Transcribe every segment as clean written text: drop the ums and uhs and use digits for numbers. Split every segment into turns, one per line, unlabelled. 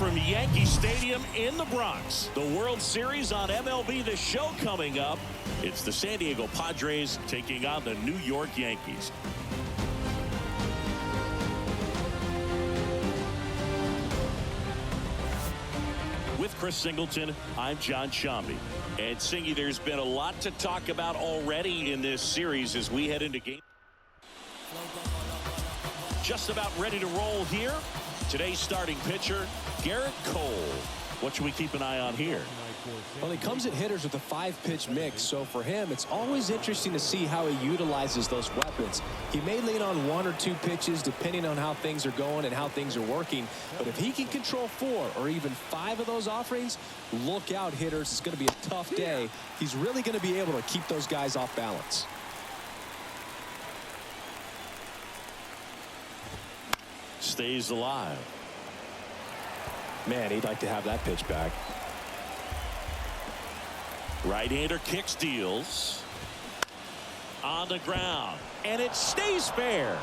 from Yankee Stadium in the Bronx. The World Series on MLB The Show coming up. It's the San Diego Padres taking on the New York Yankees. With Chris Singleton, I'm John Shambi. And Singy, there's been a lot to talk about already in this series as we head into game. Just about ready to roll here. Today's starting pitcher, Garrett Cole. What should we keep an eye on here?
Well, he comes at hitters with a 5-pitch mix, so for him, it's always interesting to see how he utilizes those weapons. He may lean on 1 or 2 pitches depending on how things are going and how things are working, but if he can control 4 or even 5 of those offerings, look out, hitters. It's going to be a tough day. He's really going to be able to keep those guys off balance.
Stays alive.
Man, he'd like to have that pitch back.
Right-hander kicks, deals. On the ground. And it stays fair.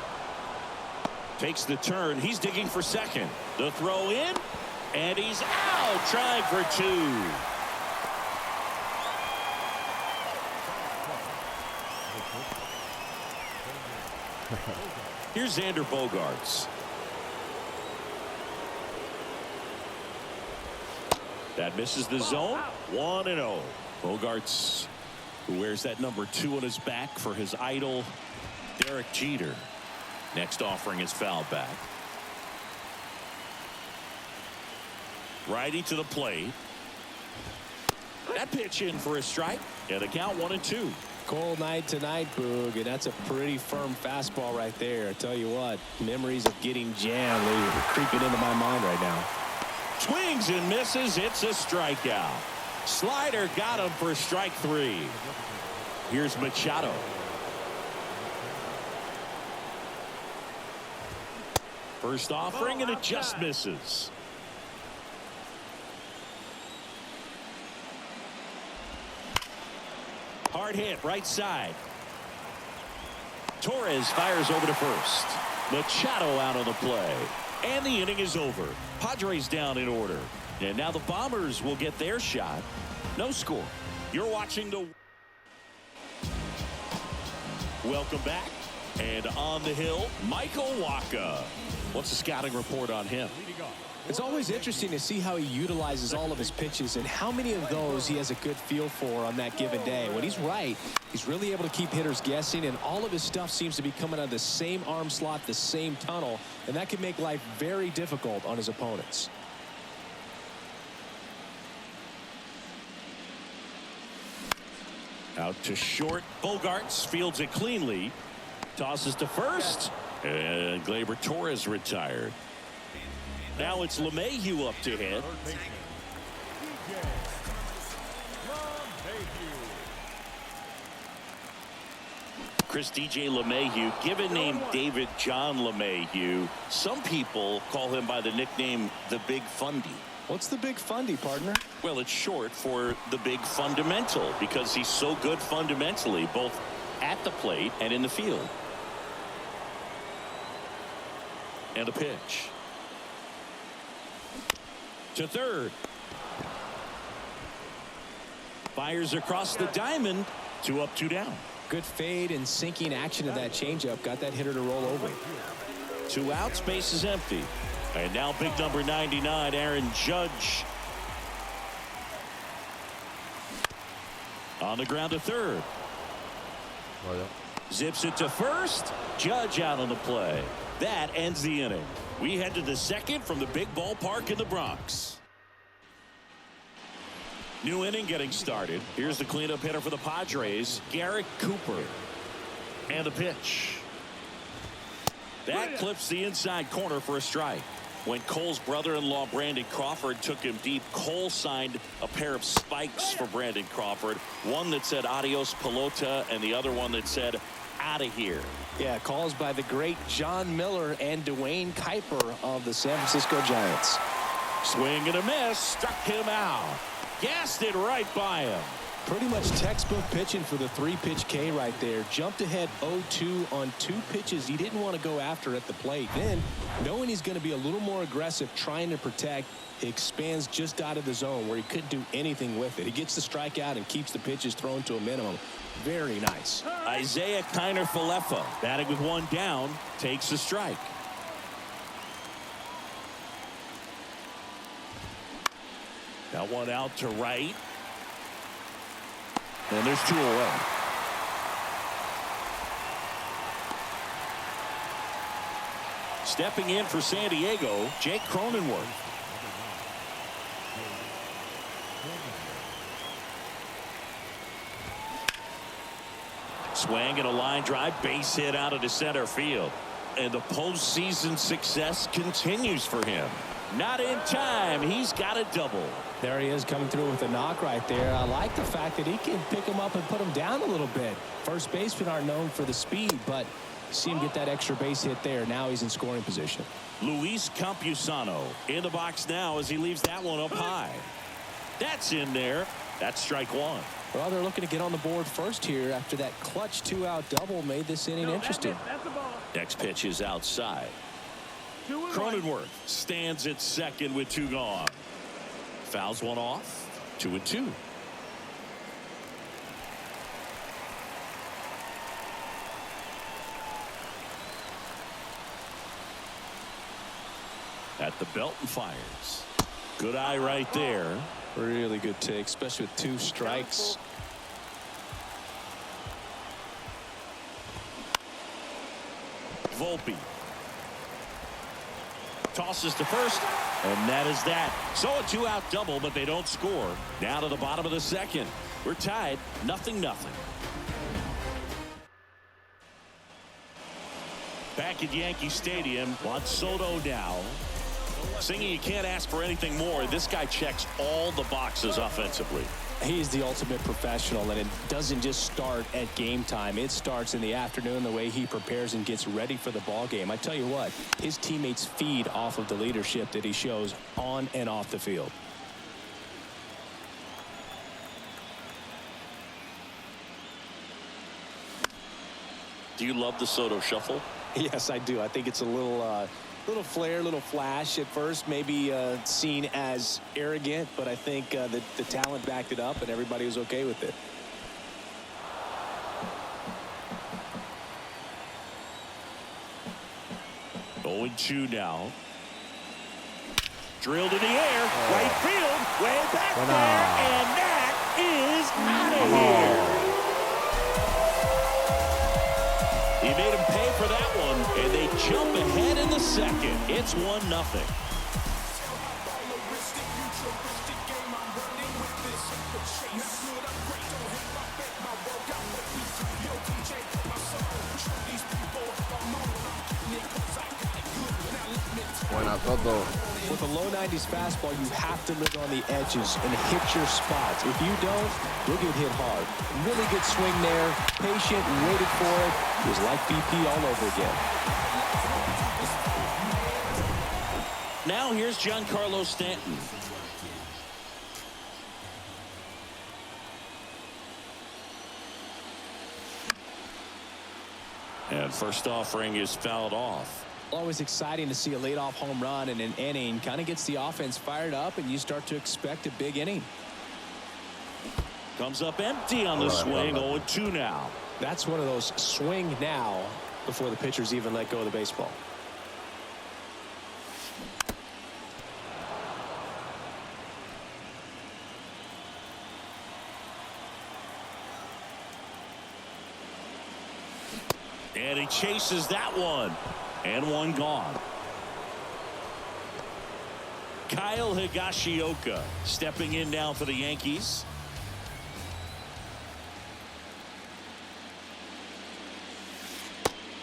Takes the turn. He's digging for second. The throw in. And he's out. Trying for 2. Here's Xander Bogaerts. That misses the zone. 1-0. Bogaerts, who wears that number 2 on his back for his idol, Derek Jeter. Next offering is fouled back. Righty to the plate. That pitch in for a strike. And the count 1-2.
Cold night tonight, Boog, and that's a pretty firm fastball right there. I tell you what, memories of getting jammed are creeping into my mind right now.
Swings and misses. It's a strikeout. Slider got him for strike 3. Here's Machado. First offering, and it just misses. Hard hit, right side. Torres fires over to first. Machado out on the play. And the inning is over. Padres down in order. And now the Bombers will get their shot. No score. You're watching the... Welcome back. And on the hill, Michael Wacha. What's the scouting report on him?
It's always interesting to see how he utilizes all of his pitches and how many of those he has a good feel for on that given day. When he's right, he's really able to keep hitters guessing, and all of his stuff seems to be coming out of the same arm slot, the same tunnel, and that can make life very difficult on his opponents.
Out to short. Bogaerts fields it cleanly. Tosses to first. And Gleyber Torres retired. Now it's LeMahieu up to hit. Chris DJ LeMahieu, given name David John LeMahieu. Some people call him by the nickname the Big Fundy.
What's the Big Fundy, partner?
Well, it's short for the Big Fundamental because he's so good fundamentally, both at the plate and in the field. And a pitch. To third. Fires across the diamond. 2 up, 2 down.
Good fade and sinking action of that changeup. Got that hitter to roll over.
2 out, space is empty. And now big number 99, Aaron Judge. On the ground to third. Zips it to first. Judge out on the play. That ends the inning. We head to the second from the big ballpark in the Bronx. New inning getting started. Here's the cleanup hitter for the Padres, Garrett Cooper. And the pitch. That clips the inside corner for a strike. When Cole's brother-in-law Brandon Crawford took him deep, Cole signed a pair of spikes for Brandon Crawford. One that said adios pelota and the other one that said out of here.
Yeah, calls by the great John Miller and Dwayne Kuiper of the San Francisco Giants.
Swing and a miss. Struck him out. Gassed it right by him.
Pretty much textbook pitching for the 3-pitch K right there. Jumped ahead 0-2 on 2 pitches he didn't want to go after at the plate. Then, knowing he's going to be a little more aggressive trying to protect, he expands just out of the zone where he couldn't do anything with it. He gets the strikeout and keeps the pitches thrown to a minimum. Very nice.
Isaiah Kiner-Falefa, batting with 1 down, takes a strike. That one out to right. And there's 2 away. Stepping in for San Diego, Jake Cronenworth. Swing and a line drive, base hit out into center field. And the postseason success continues for him. Not in time. He's got a double.
There he is coming through with a knock right there. I like the fact that he can pick him up and put him down a little bit. First basemen aren't known for the speed, but see him get that extra base hit there. Now he's in scoring position.
Luis Campusano in the box now as he leaves that one up high. That's in there. That's strike 1.
Well, they're looking to get on the board first here after that clutch 2-out double made this inning interesting.
Next pitch is outside. Cronenworth stands at second with 2 gone. Fouls one off. 2-2. At the belt and fires. Good eye right there.
Really good take, especially with 2 strikes.
Volpe tosses to first, and that is that. So a 2-out double, but they don't score. Down to the bottom of the second. We're tied 0-0. Back at Yankee Stadium, Juan Soto now. Singing, you can't ask for anything more. This guy checks all the boxes offensively.
He is the ultimate professional, and it doesn't just start at game time. It starts in the afternoon, the way he prepares and gets ready for the ball game. I tell you what, his teammates feed off of the leadership that he shows on and off the field.
Do you love the Soto shuffle?
Yes, I do. I think it's a little flair, little flash at first, maybe seen as arrogant, but I think the talent backed it up and everybody was okay with it.
Going 2 now. Drilled in the air, right field, way back there, and that is out of here. He made him pay for that one, and they jump ahead in the second. It's 1-0.
With a low 90s fastball, you have to live on the edges and hit your spots. If you don't, you'll get hit hard. Really good swing there. Patient, waited for it. It was like BP all over again.
Now here's Giancarlo Stanton. And first offering is fouled off.
Always exciting to see a leadoff home run in an inning. Kind of gets the offense fired up, and you start to expect a big inning.
Comes up empty on the swing. 0-2 now.
That's one of those swing now before the pitchers even let go of the baseball.
And he chases that one. And one gone. Kyle Higashioka stepping in now for the Yankees.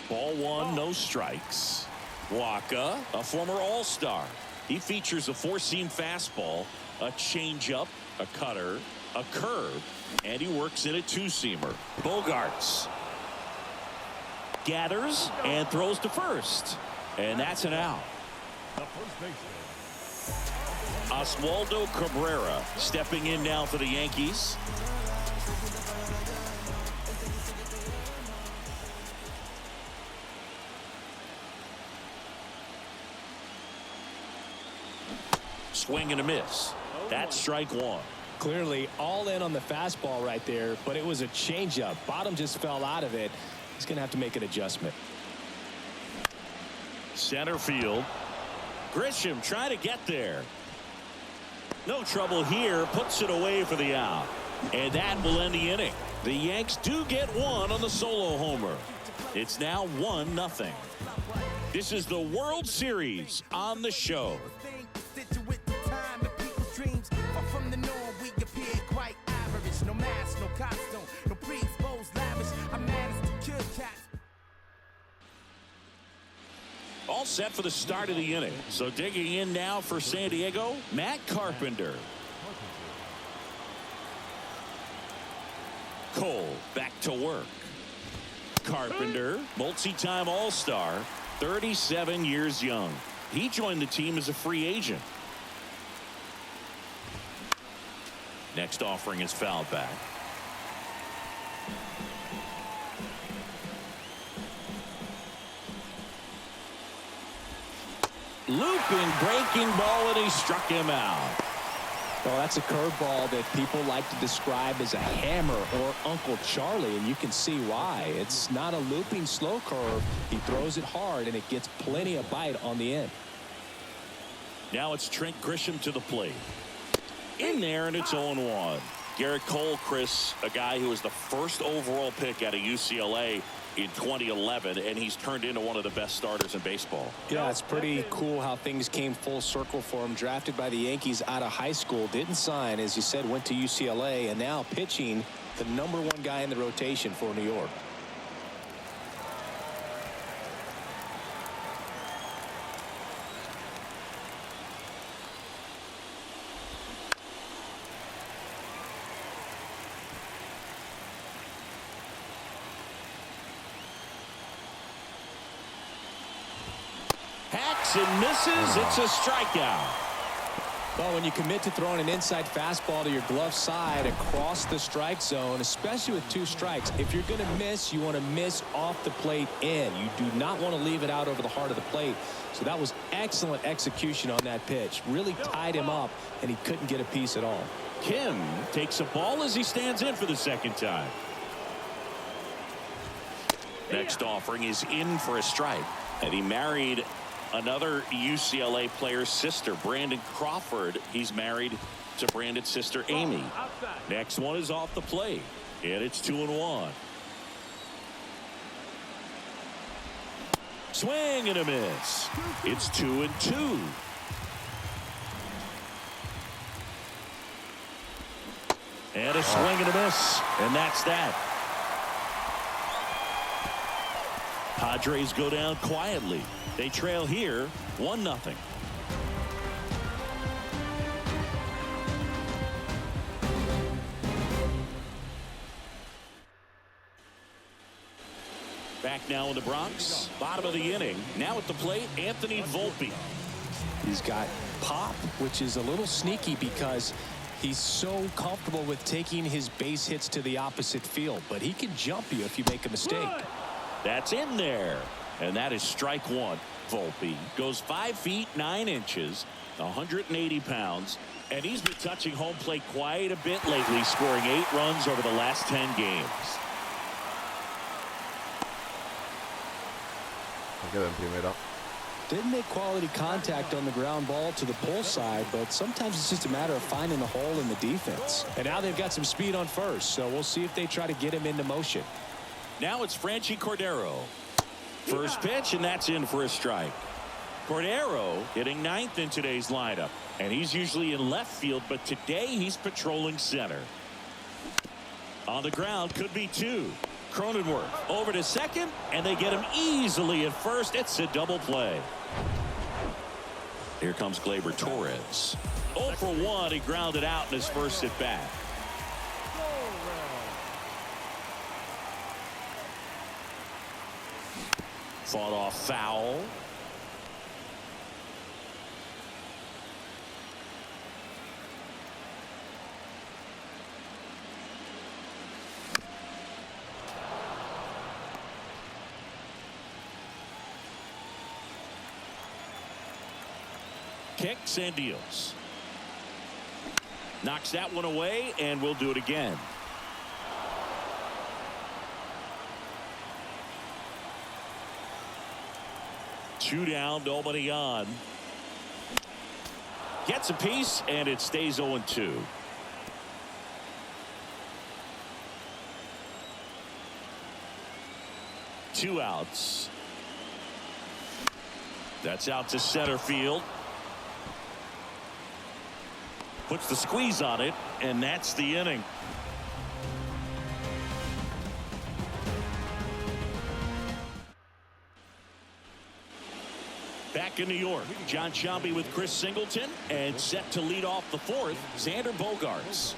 Ball 1, no strikes. Waka, a former All-Star. He features a 4-seam fastball, a changeup, a cutter, a curve, and he works in a 2-seamer. Bogarts gathers and throws to first, and that's an out. Oswaldo Cabrera stepping in now for the Yankees. Swing and a miss. That's strike one.
Clearly all in on the fastball right there, but it was a changeup. Bottom just fell out of it. He's going to have to make an adjustment.
Center field. Grisham trying to get there. No trouble here. Puts it away for the out. And that will end the inning. The Yanks do get one on the solo homer. It's now 1-0. This is the World Series on the show. All set for the start of the inning. So digging in now for San Diego, Matt Carpenter. Cole back to work. Carpenter, multi-time All-Star, 37 years young. He joined the team as a free agent. Next offering is fouled back. Looping, breaking ball, and he struck him out.
Well, that's a curveball that people like to describe as a hammer or Uncle Charlie, and you can see why. It's not a looping slow curve. He throws it hard, and it gets plenty of bite on the end.
Now it's Trent Grisham to the plate. In there, and it's 0-1. Garrett Cole, Chris, a guy who was the first overall pick out of UCLA in 2011, and he's turned into one of the best starters in baseball.
Yeah, it's pretty cool how things came full circle for him. Drafted by the Yankees out of high school, didn't sign, as you said, went to UCLA, and now pitching the #1 guy in the rotation for New York.
Hacks and misses. It's a strikeout.
Well, when you commit to throwing an inside fastball to your glove side across the strike zone, especially with 2 strikes, if you're going to miss, you want to miss off the plate in. You do not want to leave it out over the heart of the plate. So that was excellent execution on that pitch. Really tied him up, and he couldn't get a piece at all.
Kim takes a ball as he stands in for the second time. Next offering is in for a strike, and he married another UCLA player's sister, Brandon Crawford. He's married to Brandon's sister, Amy. Next one is off the plate, and it's 2-1. Swing and a miss. It's 2-2. And a swing and a miss, and that's that. Padres go down quietly. They trail here 1-0. Back now in the Bronx. Bottom of the inning. Now at the plate, Anthony Volpe.
He's got pop, which is a little sneaky because he's so comfortable with taking his base hits to the opposite field. But he can jump you if you make a mistake.
That's in there. And that is strike one. Volpe goes 5 feet 9 inches, 180 pounds, and he's been touching home plate quite a bit lately, scoring 8 runs over the last 10 games.
Didn't make quality contact on the ground ball to the pull side, but sometimes it's just a matter of finding the hole in the defense. And now they've got some speed on first, so we'll see if they try to get him into motion.
Now it's Franchi Cordero. First pitch, and that's in for a strike. Cordero hitting 9th in today's lineup, and he's usually in left field, but today he's patrolling center. On the ground, could be 2. Cronenworth over to second, and they get him easily at first. It's a double play. Here comes Gleyber Torres. 0 for 1. He grounded out in his first at bat. Fought off foul. Kicks and deals. Knocks that one away, and we'll do it again. Two down, nobody on. Gets a piece, and it stays 0-2. Two outs. That's out to center field. Puts the squeeze on it, and that's the inning. Back in New York, John Sciambi with Chris Singleton, and set to lead off the fourth, Xander Bogaerts.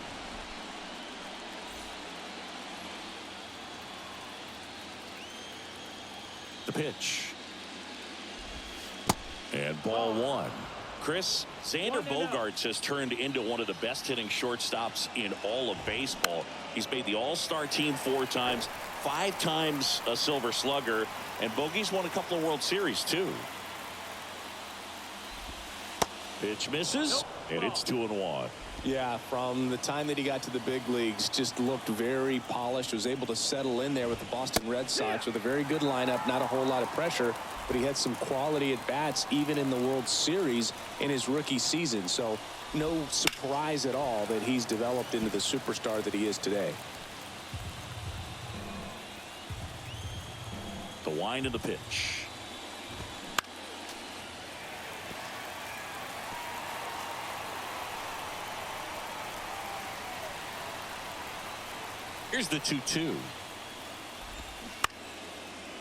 The pitch. And ball one. Chris, Xander Bogaerts has turned into one of the best hitting shortstops in all of baseball. He's made the All-Star team 4 times, 5 times a Silver Slugger, and Bogey's won a couple of World Series too. Pitch misses, and it's 2-1.
Yeah, from the time that he got to the big leagues, just looked very polished, was able to settle in there with the Boston Red Sox with a very good lineup, not a whole lot of pressure, but he had some quality at bats even in the World Series in his rookie season. So no surprise at all that he's developed into the superstar that he is today.
The wind of the pitch. Here's the 2-2.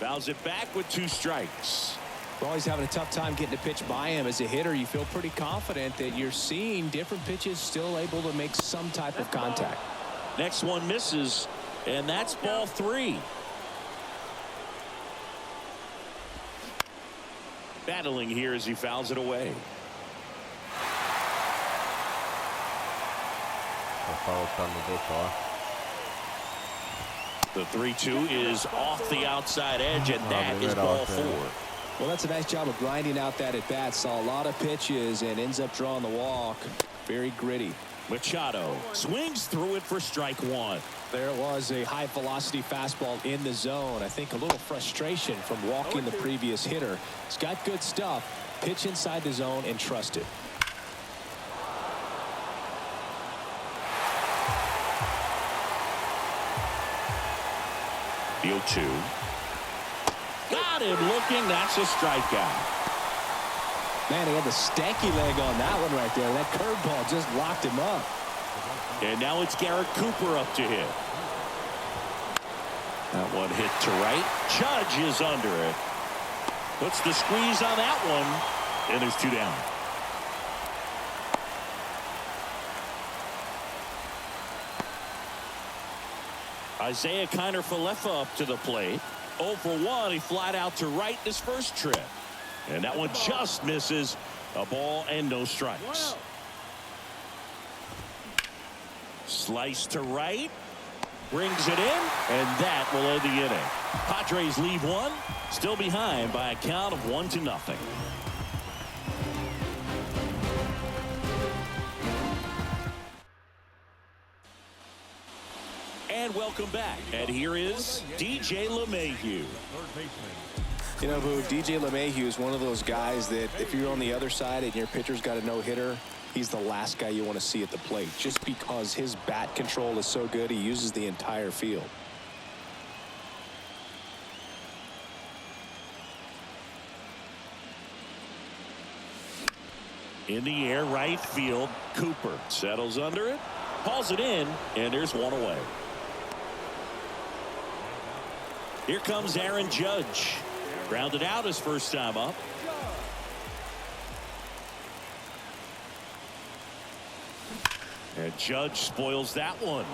Fouls it back with 2 strikes.
Well, he's having a tough time getting a pitch by him. As a hitter, you feel pretty confident that you're seeing different pitches still able to make some type of contact.
Next one misses, and that's ball 3. Battling here as he fouls it away. The 3-2 is off the outside edge, and that is ball 4.
Well, that's a nice job of grinding out that at-bat. Saw a lot of pitches and ends up drawing the walk. Very gritty.
Machado swings through it for strike 1.
There was a high-velocity fastball in the zone. I think a little frustration from walking the previous hitter. He's got good stuff. Pitch inside the zone and trust it.
The 0-2. Got him looking. That's a strikeout.
Man, he had the stanky leg on that one right there. That curveball just locked him up.
And now it's Garrett Cooper up to hit. That one hit to right. Judge is under it. Puts the squeeze on that one. And there's 2 down. Isaiah Kiner-Falefa up to the plate. 0 for 1. He flied out to right this first trip. And that one just misses. A ball and no strikes. Slice to right. Brings it in. And that will end the inning. Padres leave 1. Still behind by a count of 1-0. And welcome back. And here is DJ LeMahieu.
You know who? DJ LeMahieu is one of those guys that if you're on the other side and your pitcher's got a no-hitter, he's the last guy you want to see at the plate just because his bat control is so good. He uses the entire field.
In the air, right field. Cooper settles under it, hauls it in, and there's 1 away. Here comes Aaron Judge. Grounded out his first time up. And Judge spoils that one.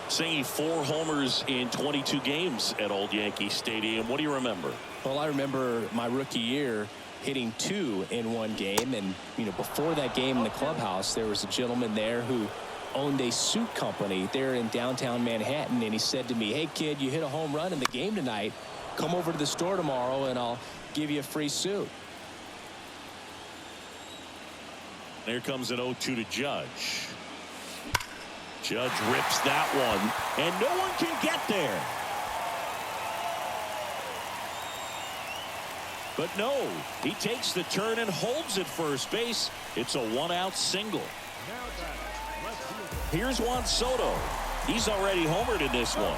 Saying 4 homers in 22 games at Old Yankee Stadium. What do you remember?
Well, I remember my rookie year hitting 2 in 1 game. And, you know, before that game in the clubhouse, there was a gentleman there who owned a suit company there in downtown Manhattan. And he said to me, "Hey, kid, you hit a home run in the game tonight. Come over to the store tomorrow and I'll give you a free suit."
There comes an 0-2 to Judge. Judge rips that one, and no one can get there. But no, he takes the turn and holds at first base. It's a 1-out single. Here's Juan Soto. He's already homered in this one.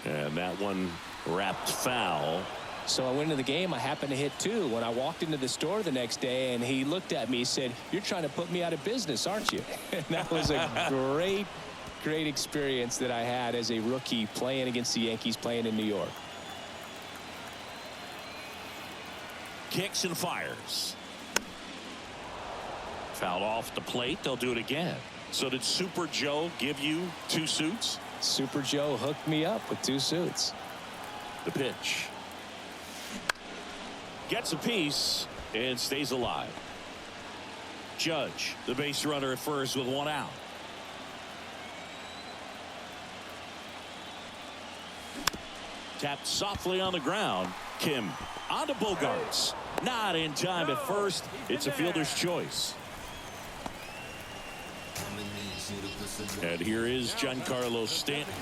And that one wrapped foul.
So I went into the game. I happened to hit 2 when I walked into the store the next day, and he looked at me and said, "You're trying to put me out of business, aren't you?" And that was a great experience that I had as a rookie playing against the Yankees, playing in New York.
Kicks and fires. Fouled off the plate. They'll do it again. So did Super Joe give you 2 suits?
Super Joe hooked me up with 2 suits.
The pitch. Gets a piece and stays alive. Judge, the base runner at first with 1 out. Tapped softly on the ground. Kim on to Bogarts. Not in time at first. It's a fielder's choice. And here is Giancarlo Stanton.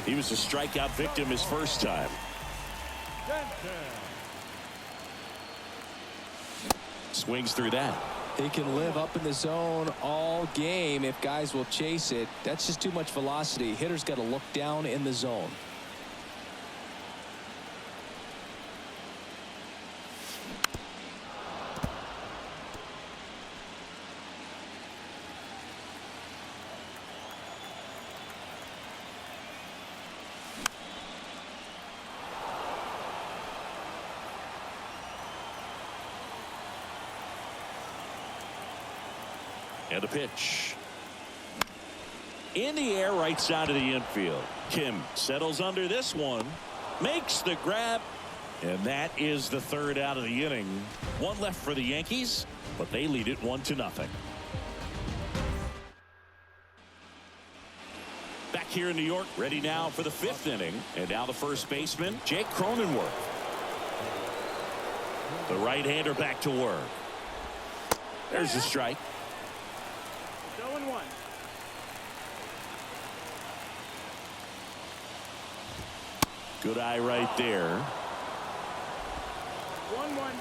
He was a strikeout victim his first time. Swings through that.
He can live up in the zone all game if guys will chase it. That's just too much velocity. Hitter's got to look down in the zone.
And a pitch. In the air, right side of the infield. Kim settles under this one. Makes the grab. And that is the 3rd out of the inning. 1 left for the Yankees, but they lead it 1-0. Back here in New York, ready now for the 5th inning. And now the first baseman, Jake Cronenworth. The right-hander back to work. There's a strike.
0-1.
Good eye right there.
1-1.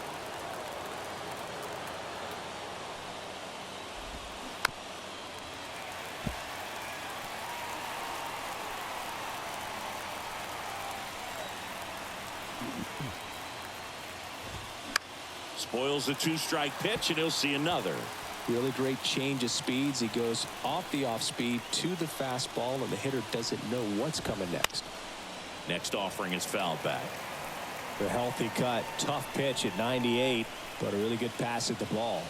Spoils the 2-strike pitch, and he'll see another.
Really great change of speeds. He goes off the off speed to the fastball, and the hitter doesn't know what's coming next.
Next offering is fouled back.
The healthy cut. Tough pitch at 98, but a really good pass at the ball.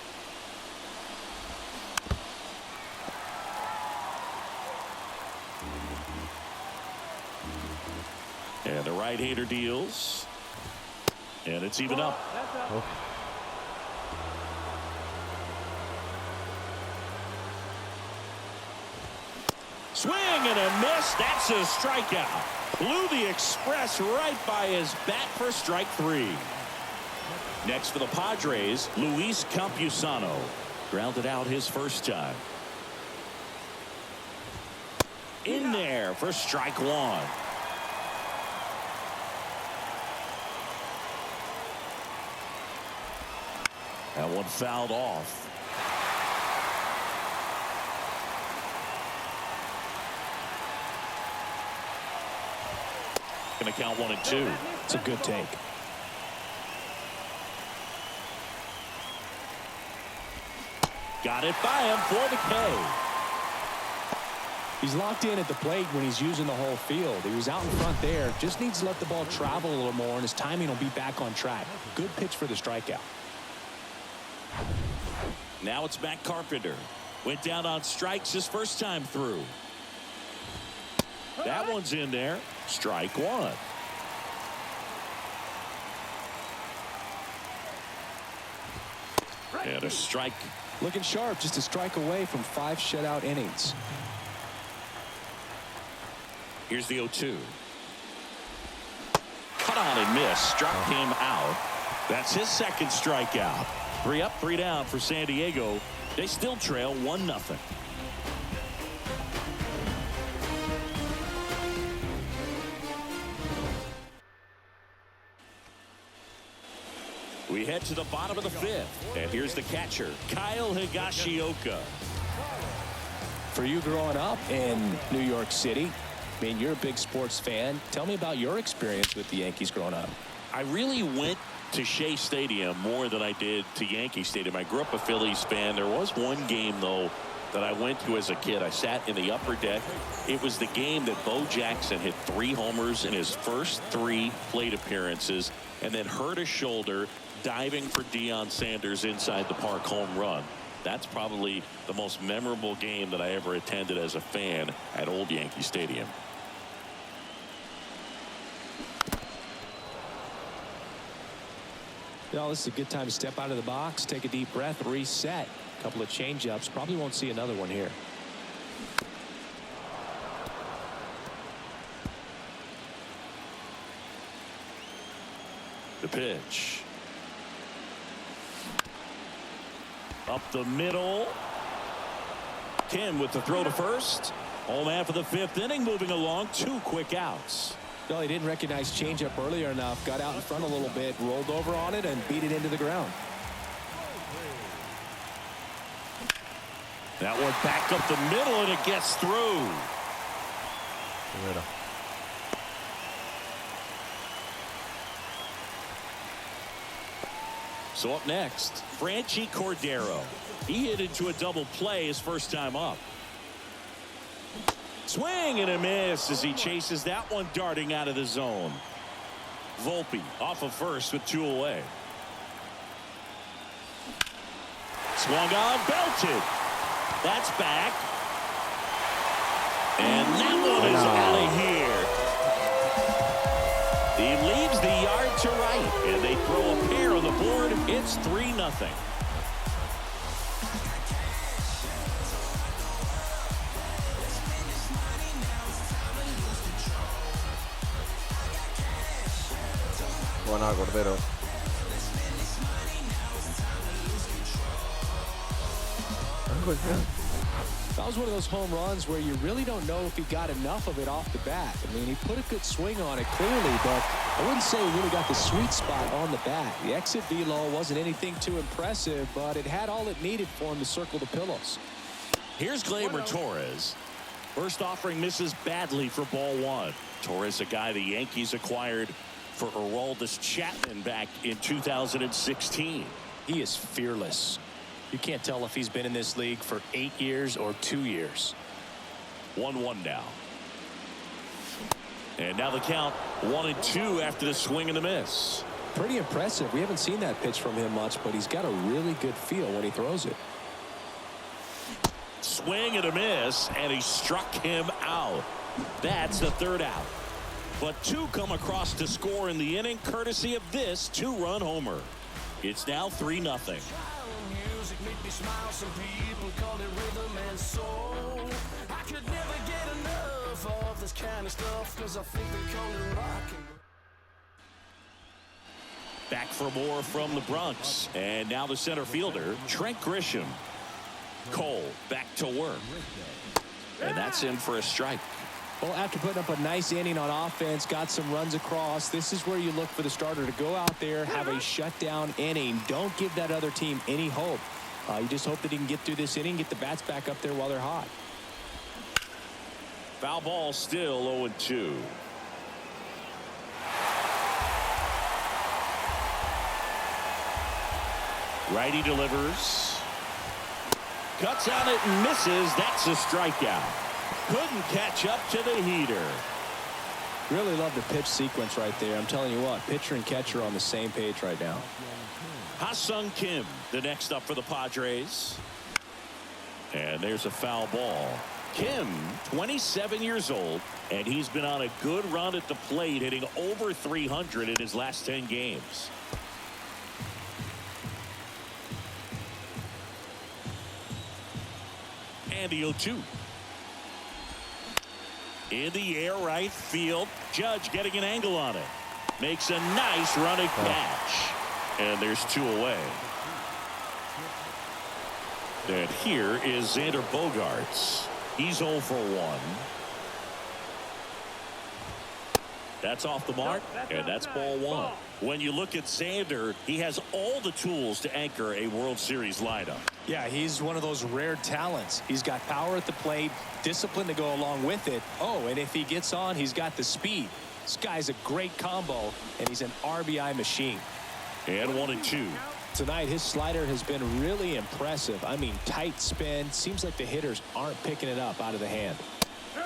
And the right-hander deals. And it's even up.
Oh.
Swing and a miss. That's a strikeout. Blew the express right by his bat for strike 3. Next for the Padres, Luis Campusano. Grounded out his first time. In there for strike 1. That one fouled off. Going to count 1-2.
It's a good take.
Got it by him for the K.
He's locked in at the plate when he's using the whole field. He was out in front there. Just needs to let the ball travel a little more, and his timing will be back on track. Good pitch for the strikeout.
Now it's Matt Carpenter. Went down on strikes his first time through. That one's in there. Strike 1. And a strike.
Looking sharp, just a strike away from 5 shutout innings.
Here's the 0-2. Swung on and missed. Struck him out. That's his second strikeout. 3 up, 3 down for San Diego. They still trail 1-0. We head to the bottom of the 5th. And here's the catcher, Kyle Higashioka.
For you growing up in New York City, I mean, you're a big sports fan. Tell me about your experience with the Yankees growing up.
I really went to Shea Stadium more than I did to Yankee Stadium. I grew up a Phillies fan. There was one game, though, that I went to as a kid. I sat in the upper deck. It was the game that Bo Jackson hit 3 homers in his first 3 plate appearances and then hurt his shoulder diving for Deion Sanders inside the park home run. That's probably the most memorable game that I ever attended as a fan at Old Yankee Stadium.
Well, this is a good time to step out of the box, take a deep breath, reset. A couple of change-ups. Probably won't see another one here.
The pitch. Up the middle. Kim with the throw to first. Home man for the 5th inning, moving along. 2 quick outs.
No, he didn't recognize changeup earlier enough. Got out in front a little bit, rolled over on it, and beat it into the ground.
That one back up the middle, and it gets through. So up next, Franchi Cordero. He hit into a double play his first time up. Swing and a miss as he chases that one darting out of the zone. Volpe off of first with 2 away. Swung on, belted. That's back. And that one is out of here. He leaves the yard to right, and they throw a pair on the board. It's 3-0.
Buena, Cordero.
That was one of those home runs where you really don't know if he got enough of it off the bat. I mean, he put a good swing on it clearly, but I wouldn't say he really got the sweet spot on the bat. The exit velo wasn't anything too impressive, but it had all it needed for him to circle the pillows.
Here's Gleyber Torres. First offering misses badly for ball 1. Torres, a guy the Yankees acquired for Aroldis Chapman back in 2016.
He is fearless. You can't tell if he's been in this league for 8 years or 2 years.
1-1 now. And now the count 1-2 after the swing and the miss.
Pretty impressive. We haven't seen that pitch from him much, but he's got a really good feel when he throws it.
Swing and a miss, and he struck him out. That's the 3rd out. But 2 come across to score in the inning, courtesy of this 2-run homer. It's now 3-0.
Some people call it rhythm and soul. I could never get enough of this kind of stuff, because I think they call it rock and roll.
Back for more from the Bronx. And now the center fielder, Trent Grisham. Cole back to work. And that's in for a strike.
Well, after putting up a nice inning on offense, got some runs across, this is where you look for the starter to go out there, have a shutdown inning. Don't give that other team any hope. You just hope that he can get through this inning, get the bats back up there while they're hot.
Foul ball, still 0-2. Righty delivers. Cuts on it and misses. That's a strikeout. Couldn't catch up to the heater.
Really love the pitch sequence right there. I'm telling you what, pitcher and catcher on the same page right now.
Ha-Sung Kim, the next up for the Padres. And there's a foul ball. Kim, 27 years old, and he's been on a good run at the plate, hitting over 300 in his last 10 games. And the 0-2. In the air, right field. Judge getting an angle on it. Makes a nice running catch. And there's 2 away. And here is Xander Bogaerts. He's 0 for 1. That's off the mark, and that's ball 1. When you look at Xander, he has all the tools to anchor a World Series lineup.
Yeah, he's one of those rare talents. He's got power at the plate, discipline to go along with it. Oh, and if he gets on, he's got the speed. This guy's a great combo, and he's an RBI machine.
And 1-2.
Tonight, his slider has been really impressive. I mean, tight spin. Seems like the hitters aren't picking it up out of the hand.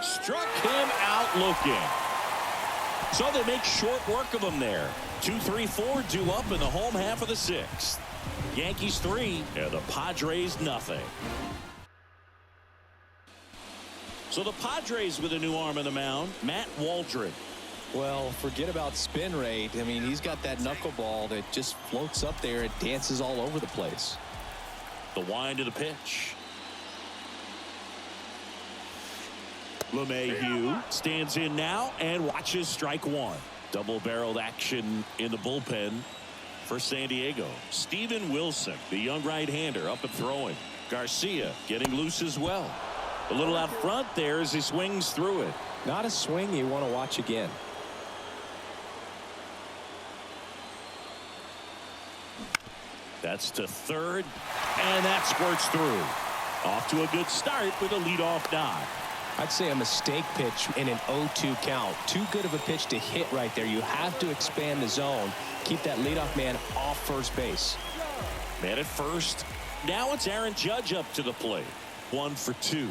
Struck him out looking. So they make short work of him there. 2-3-4 due up in the home half of the 6th. Yankees 3 and the Padres nothing. So the Padres with a new arm on the mound, Matt Waldron.
Well, forget about spin rate. I mean, he's got that knuckleball that just floats up there and dances all over the place.
The wind of the pitch. LeMahieu stands in now and watches strike 1. Double-barreled action in the bullpen for San Diego. Steven Wilson, the young right-hander, up and throwing. Garcia getting loose as well. A little out front there as he swings through it.
Not a swing you want to watch again.
That's to third, and that squirts through. Off to a good start with a leadoff nod.
I'd say a mistake pitch in an 0-2 count. Too good of a pitch to hit right there. You have to expand the zone. Keep that leadoff man off first base.
Man at first. Now it's Aaron Judge up to the plate. 1 for 2.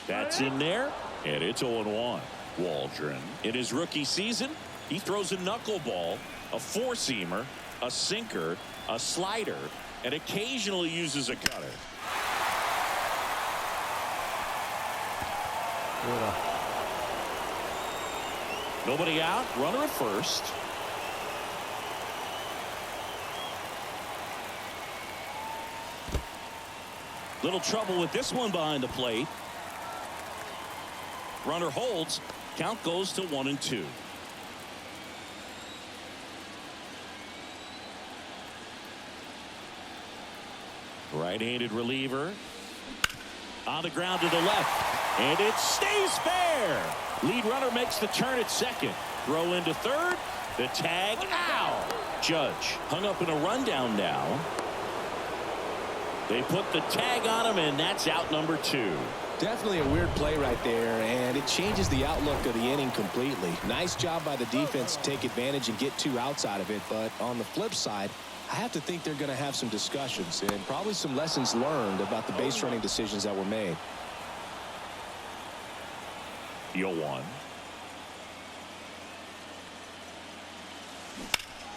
That's in there, and it's 0-1. Waldron, in his rookie season, he throws a knuckleball, a four-seamer, a sinker, a slider, and occasionally uses a cutter. Nobody out, runner at first. Little trouble with this one behind the plate. Runner holds. Count goes to 1-2. Right-handed reliever. On the ground to the left. And it stays fair. Lead runner makes the turn at second. Throw into third. The tag out. Judge hung up in a rundown now. They put the tag on him, and that's out number 2.
Definitely a weird play right there, and it changes the outlook of the inning completely. Nice job by the defense to take advantage and get 2 outs out of it, but on the flip side, I have to think they're going to have some discussions and probably some lessons learned about the base running decisions that were made.
0-1.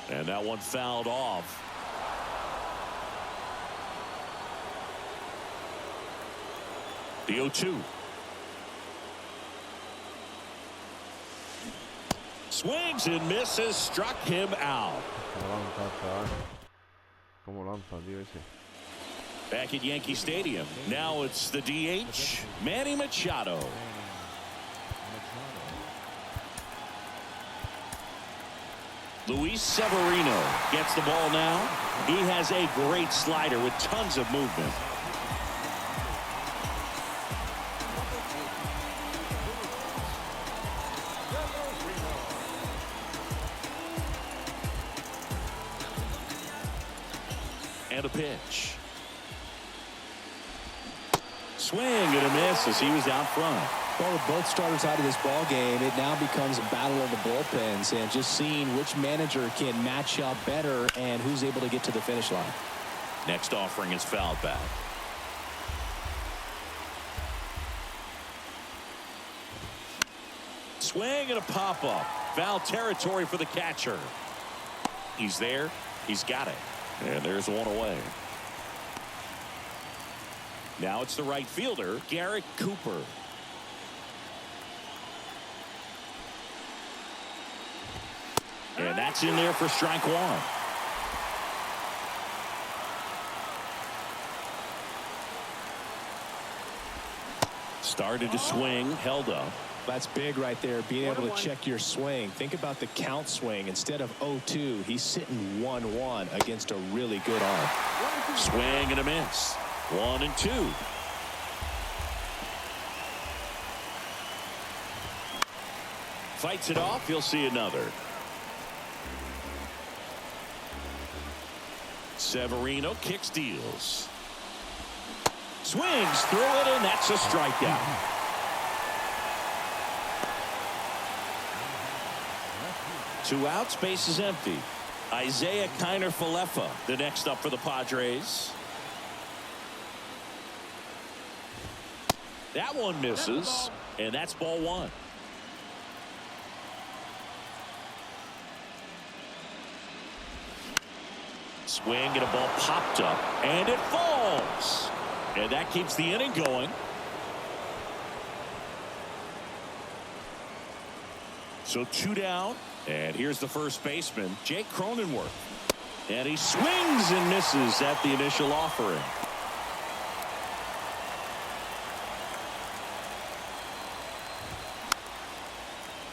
And that one fouled off. The 0-2. Swings and misses. Struck him out. Back at Yankee Stadium. Now it's the DH, Manny Machado. Luis Severino gets the ball now. He has a great slider with tons of movement. And a pitch. Swing and a miss as he was out front.
Well, with both starters out of this ball game, it now becomes a battle of the bullpens and just seeing which manager can match up better and who's able to get to the finish line.
Next offering is fouled back. Swing and a pop-up. Foul territory for the catcher. He's there. He's got it. And there's one away. Now it's the right fielder, Garrett Cooper. And that's in there for strike 1. Started to swing, held up.
That's big right there, being able to check your swing. Think about the count swing. Instead of 0-2, he's sitting 1-1 against a really good arm.
Swing and a miss. 1-2. Fights it off. You'll see another. Severino kicks, deals. Swings through it, and that's a strikeout. Two outs, base is empty. Isaiah Kiner-Falefa, the next up for the Padres. That one misses, and that's ball one. Swing and a ball popped up, and it falls. And that keeps the inning going. So 2 down. And here's the first baseman, Jake Cronenworth. And he swings and misses at the initial offering.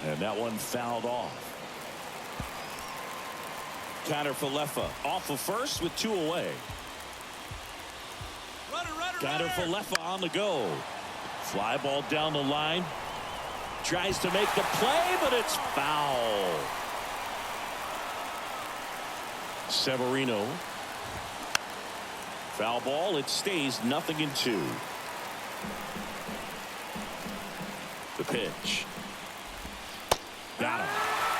And that one fouled off. Kiner-Falefa off of first with 2 away. Kiner-Falefa on the go. Fly ball down the line. Tries to make the play, but it's foul. Severino. Foul ball. It stays 0-2. The pitch. Got him.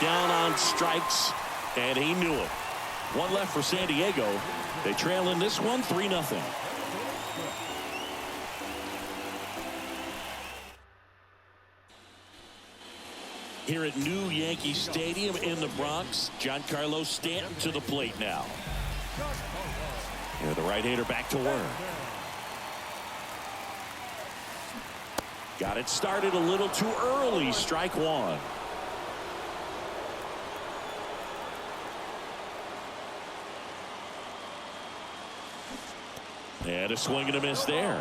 Down on strikes, and he knew it. One left for San Diego. They trail in this one 3-0. Here at New Yankee Stadium in the Bronx, Giancarlo Stanton to the plate now. And the right-hander back to work. Got it started a little too early. Strike one. And a swing and a miss there.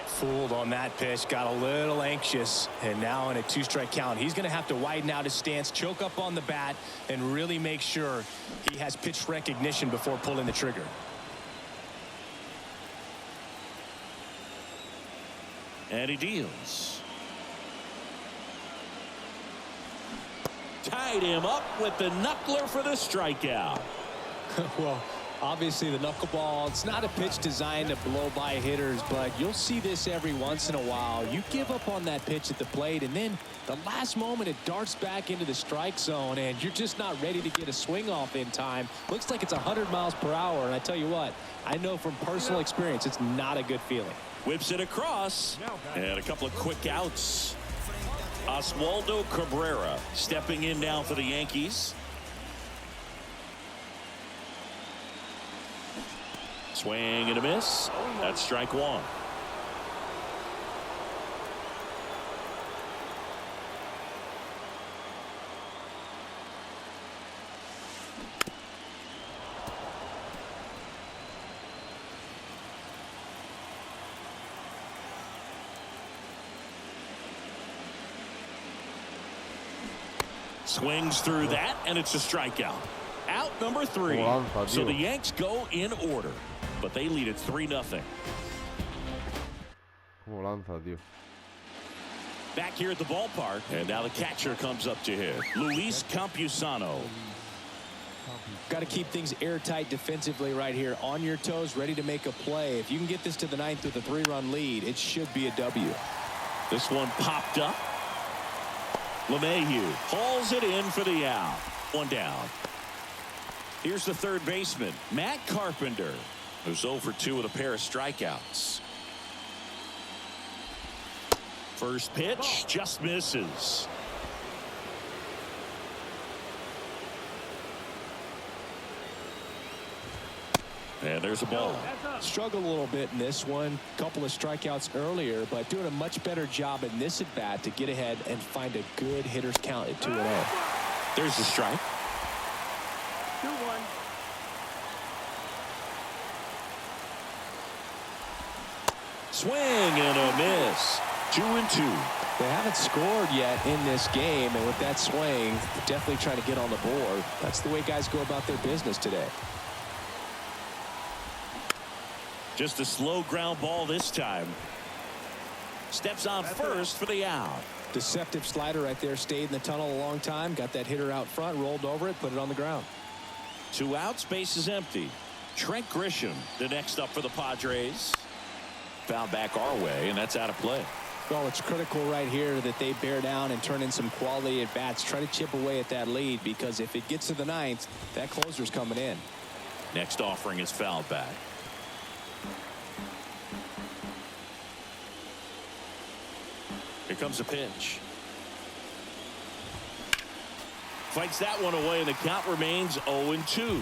Fooled on that pitch, got a little anxious, and now in a 2-strike count, he's going to have to widen out his stance, choke up on the bat, and really make sure he has pitch recognition before pulling the trigger.
And he deals. Tied him up with the knuckler for the strikeout.
Well, obviously the knuckleball, it's not a pitch designed to blow by hitters, but you'll see this every once in a while. You give up on that pitch at the plate, and then the last moment it darts back into the strike zone, and you're just not ready to get a swing off in time. Looks like it's 100 miles per hour, and I tell you what, I know from personal experience it's not a good feeling.
Whips it across, and a couple of quick outs. Oswaldo Cabrera stepping in now for the Yankees. Swing and a miss. That's strike one. Swings through that, and it's a strikeout. Out number 3. So the Yanks go in order, but they lead it 3-0. Back here at the ballpark, and now the catcher comes up to hit. Luis Campusano.
Got to keep things airtight defensively right here. On your toes, ready to make a play. If you can get this to the 9th with a 3-run lead, it should be a W.
This one popped up. LeMahieu hauls it in for the out. 1 down. Here's the third baseman, Matt Carpenter, who's 0 for 2 with a pair of strikeouts. First pitch just misses. And there's a ball.
Struggled a little bit in this one. Couple of strikeouts earlier, but doing a much better job in this at bat to get ahead and find a good hitter's count at 2-0.
There's the strike.
2-1.
Swing and a miss. 2-2.
They haven't scored yet in this game, and with that swing, definitely trying to get on the board. That's the way guys go about their business today.
Just a slow ground ball this time. Steps on first for the out.
Deceptive slider right there. Stayed in the tunnel a long time. Got that hitter out front, rolled over it, put it on the ground.
2 outs, base is empty. Trent Grisham, the next up for the Padres. Foul back our way, and that's out of play.
Well, it's critical right here that they bear down and turn in some quality at bats. Try to chip away at that lead, because if it gets to the 9th, that closer's coming in.
Next offering is fouled back. Here comes a pitch. Fights that one away, and the count remains 0-2.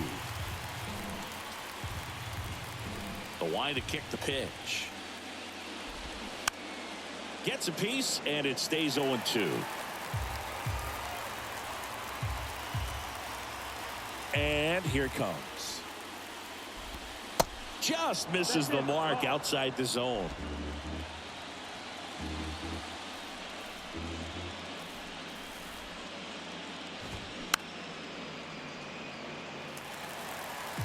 The wind to kick the pitch. Gets a piece, and it stays 0-2. And here it comes. Just misses the mark outside the zone.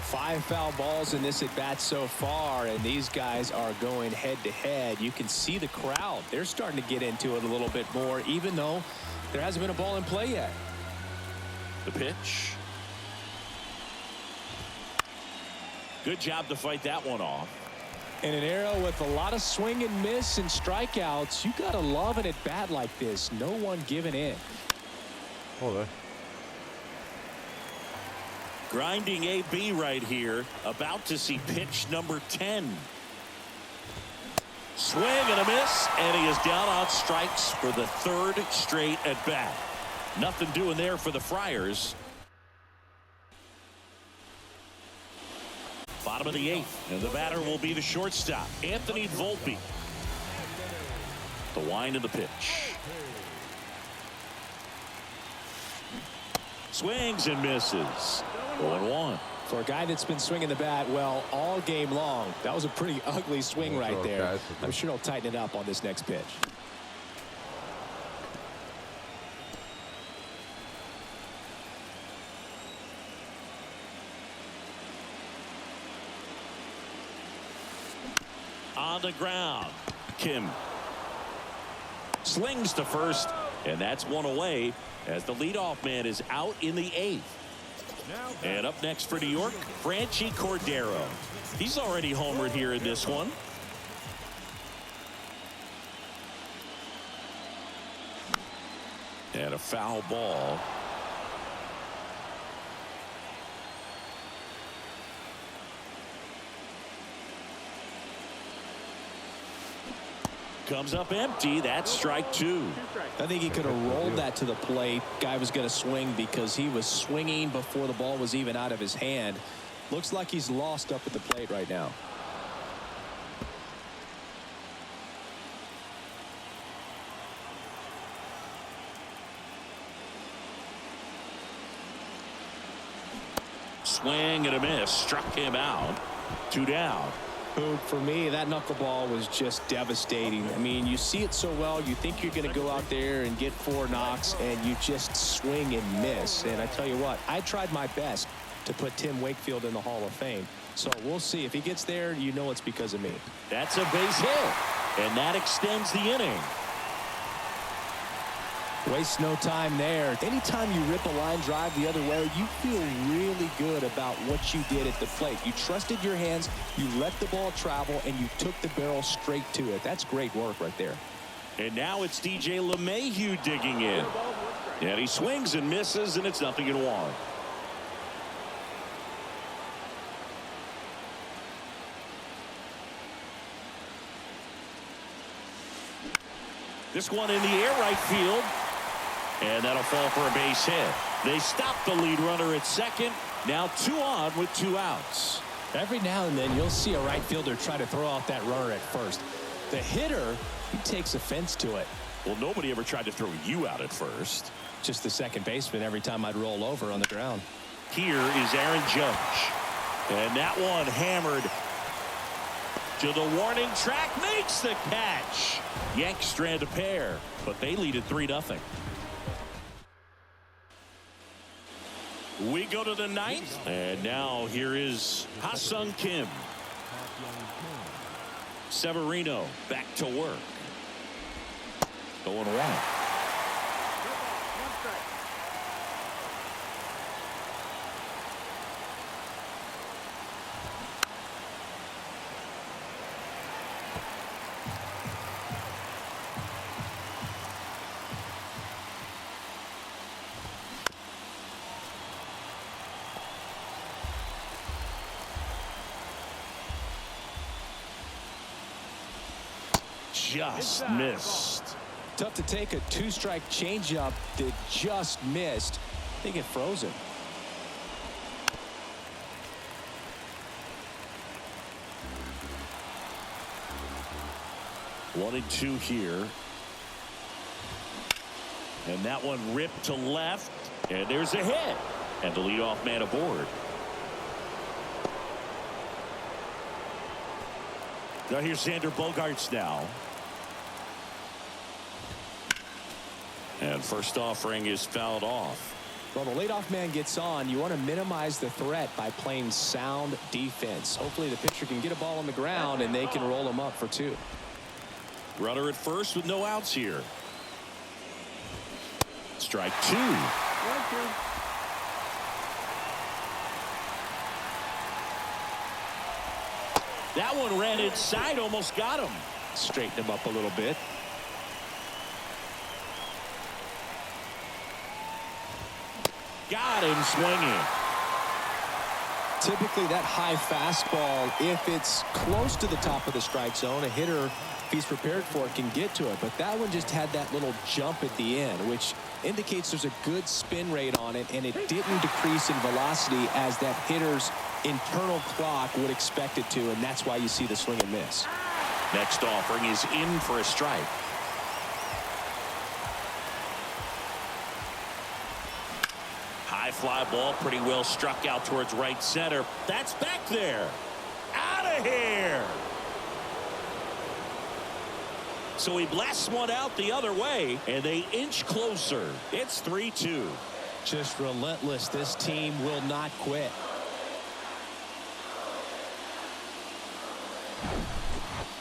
Five foul balls in this at bat so far, and these guys are going head to head. You can see the crowd. They're starting to get into it a little bit more, even though there hasn't been a ball in play yet.
The pitch. Good job to fight that one off.
In an era with a lot of swing and miss and strikeouts, you got to love an at bat like this. No one giving in.
Joder.
Grinding AB right here. About to see pitch number 10. Swing and a miss, and he is down on strikes for the 3rd straight at bat. Nothing doing there for the Friars. Bottom of the 8th, and the batter will be the shortstop, Anthony Volpe. The wind of the pitch. Swings and misses. 0-1.
For a guy that's been swinging the bat, well, all game long, that was a pretty ugly swing right there. I'm sure he'll tighten it up on this next pitch.
On the ground, Kim slings to first, and that's one away as the leadoff man is out in the 8th. And up next for New York, Franchy Cordero. He's already homered here in this one. And a foul ball. Comes up empty. That's strike 2.
I think he could have rolled that to the plate. Guy was going to swing because he was swinging before the ball was even out of his hand. Looks like he's lost up at the plate right now.
Swing and a miss. Struck him out. 2 down.
For me, that knuckleball was just devastating. I mean, you see it so well, you think you're going to go out there and get 4 knocks, and you just swing and miss. And I tell you what, I tried my best to put Tim Wakefield in the Hall of Fame. So we'll see. If he gets there, you know it's because of me.
That's a base hit, and that extends the inning.
Waste no time there. Anytime you rip a line drive the other way, you feel really good about what you did at the plate. You trusted your hands, you let the ball travel, and you took the barrel straight to it. That's great work right there.
And now it's DJ LeMahieu digging in. And he swings and misses, and it's 0-1. This one in the air right field. And that'll fall for a base hit. They stop the lead runner at second. Now 2 on with 2 outs.
Every now and then you'll see a right fielder try to throw out that runner at first. The hitter, he takes offense to it.
Well, nobody ever tried to throw you out at first.
Just the second baseman every time I'd roll over on the ground.
Here is Aaron Judge. And that one hammered. To the warning track, makes the catch. Yanks strand a pair, but they lead at 3-0. We go to the 9th, and now here is Ha-Sung Kim. Severino back to work. 0-1. Just missed.
Tough to take a two-strike changeup that just missed. I think it froze him.
One and two here. And that one ripped to left. And there's a hit. And the leadoff man aboard. Now here's Xander Bogaerts now. And first offering is fouled off.
Well, the leadoff man gets on. You want to minimize the threat by playing sound defense. Hopefully the pitcher can get a ball on the ground and they can roll him up for 2.
Runner at first with no outs here. Strike 2. That one ran inside, almost got him.
Straighten him up a little bit.
Got him swinging.
Typically that high fastball, if it's close to the top of the strike zone, a hitter, if he's prepared for it, can get to it. But that one just had that little jump at the end, which indicates there's a good spin rate on it, and it didn't decrease in velocity as that hitter's internal clock would expect it to, and that's why you see the swing and miss.
Next offering is in for a strike. High fly ball, pretty well struck out towards right center. That's back there. Out of here. So he blasts one out the other way, and they inch closer. It's 3-2.
Just relentless. This team will not quit.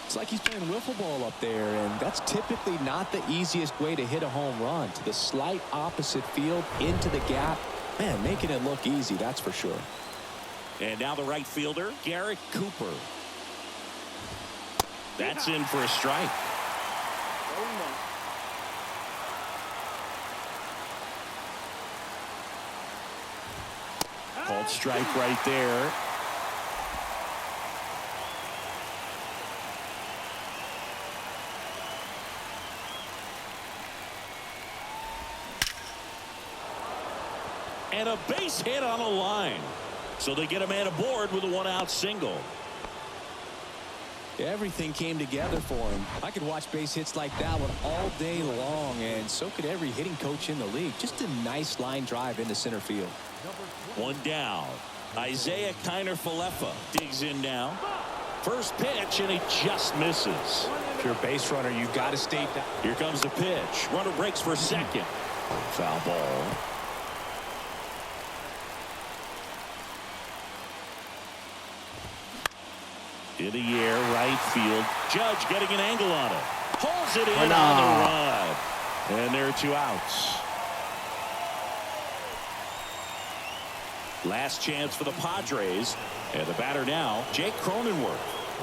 It's like he's playing wiffle ball up there, and that's typically not the easiest way to hit a home run. To the slight opposite field, into the gap. Man, making it look easy, that's for sure.
And now the right fielder, Garrett Cooper. That's in for a strike. Called strike right there. And a base hit on a line. So they get a man aboard with a 1-out single.
Everything came together for him. I could watch base hits like that one all day long, and so could every hitting coach in the league. Just a nice line drive into center field.
One down. Isaiah Kiner-Falefa digs in now. First pitch, and he just misses.
If you're a base runner, you've got to stay down.
Here comes the pitch. Runner breaks for second. Foul ball. In the air, right field. Judge getting an angle on it. Pulls it in on the run. And there are 2 outs. Last chance for the Padres. And the batter now, Jake Cronenworth.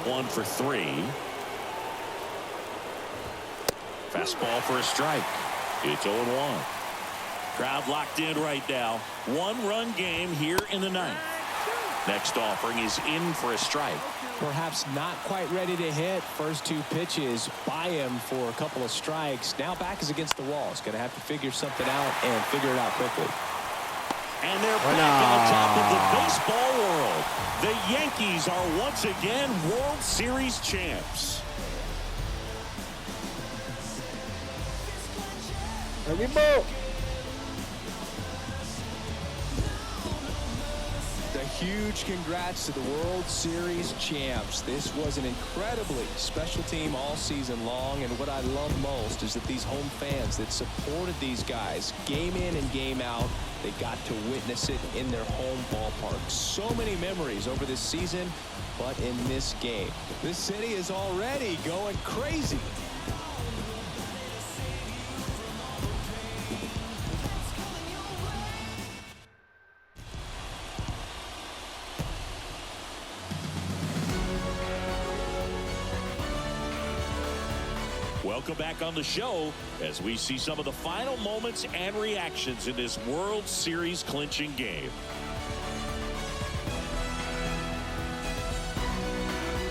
1 for 3. Fastball for a strike. It's 0-1. Crowd locked in right now. 1-run game here in the 9th. Next offering is in for a strike.
Perhaps not quite ready to hit. First 2 pitches by him for a couple of strikes. Now back is against the wall. He's going to have to figure something out and figure it out quickly.
And they're back on top of the baseball world. The Yankees are once again World Series champs.
huge congrats to the World Series champs. This was an incredibly special team all season long, and what I love most is that these home fans that supported these guys game in and game out, they got to witness it in their home ballpark. So many memories over this season, but in this game, this city is already going crazy.
Welcome back on the show as we see some of the final moments and reactions in this World Series clinching game.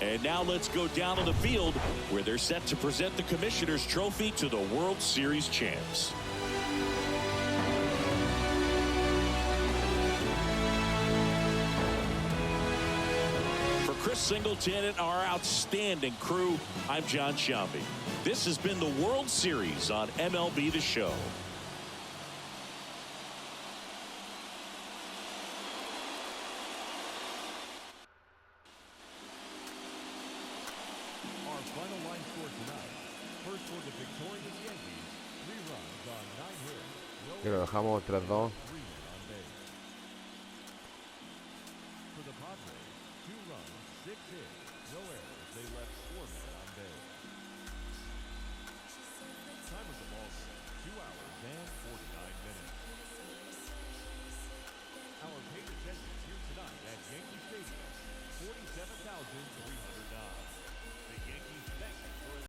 And now let's go down to the field where they're set to present the Commissioner's Trophy to the World Series champs. Chris Singleton and our outstanding crew, I'm John Sciambi. This has been the World Series on MLB The Show.
Our final line score tonight. First for the victorious Yankees, 3 runs on 9 hits.
Y lo dejamos 3-2.
For the Padres, 2 runs, 6 hits, no errors. They left 4 men on base. Time of the ball game, 2 hours and 49 minutes. Our paid attendance here tonight at Yankee Stadium, 47,309.